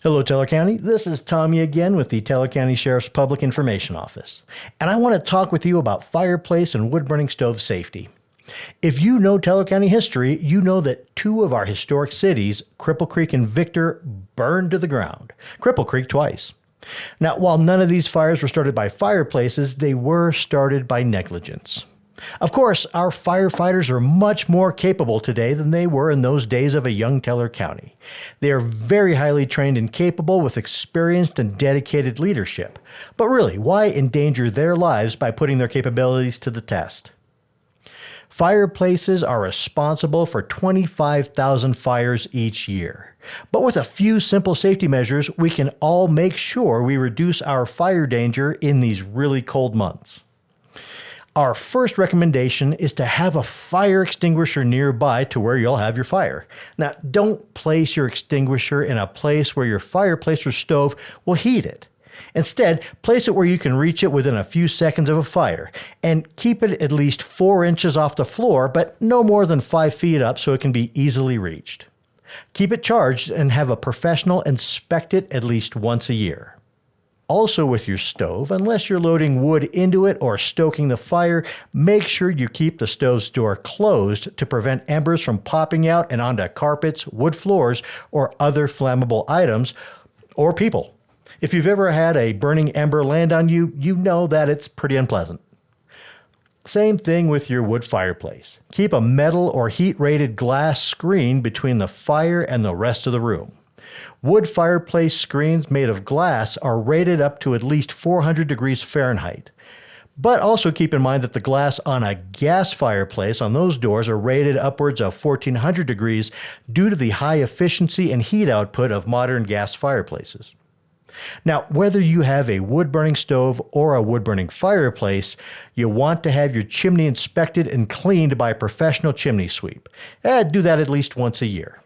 Hello, Teller County. This is Tommy again with the Teller County Sheriff's Public Information Office. And I want to talk with you about fireplace and wood-burning stove safety. If you know Teller County history, you know that two of our historic cities, Cripple Creek and Victor, burned to the ground. Cripple Creek twice. Now, while none of these fires were started by fireplaces, they were started by negligence. Of course, our firefighters are much more capable today than they were in those days of a young Teller County. They are very highly trained and capable with experienced and dedicated leadership. But really, why endanger their lives by putting their capabilities to the test? Fireplaces are responsible for 25,000 fires each year. But with a few simple safety measures, we can all make sure we reduce our fire danger in these really cold months. Our first recommendation is to have a fire extinguisher nearby to where you'll have your fire. Now, don't place your extinguisher in a place where your fireplace or stove will heat it. Instead, place it where you can reach it within a few seconds of a fire, and keep it at least 4 inches off the floor, but no more than 5 feet up so it can be easily reached. Keep it charged and have a professional inspect it at least once a year. Also with your stove, unless you're loading wood into it or stoking the fire, make sure you keep the stove's door closed to prevent embers from popping out and onto carpets, wood floors, or other flammable items or people. If you've ever had a burning ember land on you, you know that it's pretty unpleasant. Same thing with your wood fireplace. Keep a metal or heat-rated glass screen between the fire and the rest of the room. Wood fireplace screens made of glass are rated up to at least 400 degrees Fahrenheit. But also keep in mind that the glass on a gas fireplace on those doors are rated upwards of 1400 degrees due to the high efficiency and heat output of modern gas fireplaces. Now, whether you have a wood-burning stove or a wood-burning fireplace, you want to have your chimney inspected and cleaned by a professional chimney sweep. Do that at least once a year.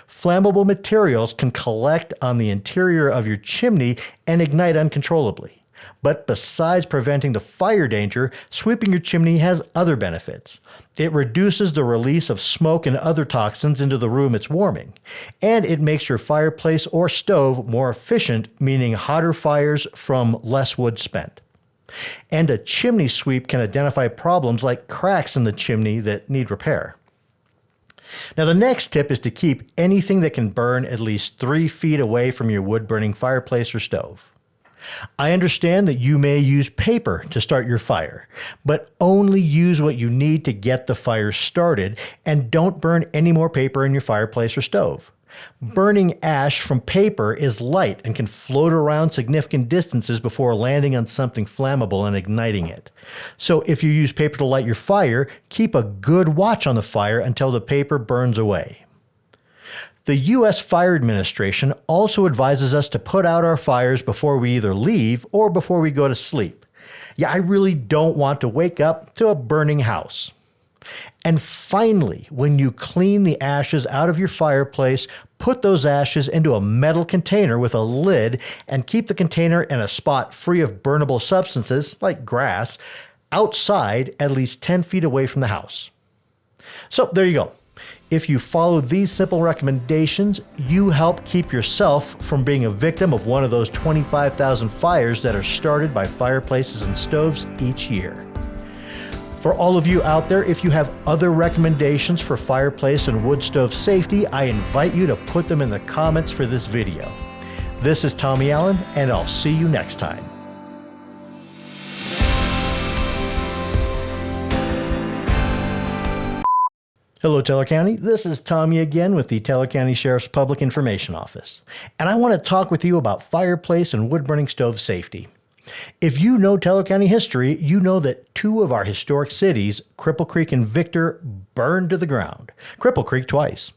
Flammable materials can collect on the interior of your chimney and ignite uncontrollably. But besides preventing the fire danger, sweeping your chimney has other benefits. It reduces the release of smoke and other toxins into the room it's warming. And it makes your fireplace or stove more efficient, meaning hotter fires from less wood spent. And a chimney sweep can identify problems like cracks in the chimney that need repair. Now, the next tip is to keep anything that can burn at least 3 feet away from your wood-burning fireplace or stove. I understand that you may use paper to start your fire, but only use what you need to get the fire started, and don't burn any more paper in your fireplace or stove. Burning ash from paper is light and can float around significant distances before landing on something flammable and igniting it. So if you use paper to light your fire, keep a good watch on the fire until the paper burns away. The U.S. Fire Administration also advises us to put out our fires before we either leave or before we go to sleep. I really don't want to wake up to a burning house. And finally, when you clean the ashes out of your fireplace, put those ashes into a metal container with a lid and keep the container in a spot free of burnable substances, like grass, outside at least 10 feet away from the house. So there you go. If you follow these simple recommendations, you help keep yourself from being a victim of one of those 25,000 fires that are started by fireplaces and stoves each year. For all of you out there, if you have other recommendations for fireplace and wood stove safety, I invite you to put them in the comments for this video. This is Tommy Allen, and I'll see you next time. Hello, Teller County. This is Tommy again with the Teller County Sheriff's Public Information Office. And I want to talk with you about fireplace and wood-burning stove safety. If you know Teller County history, you know that two of our historic cities, Cripple Creek and Victor, burned to the ground. Cripple Creek twice.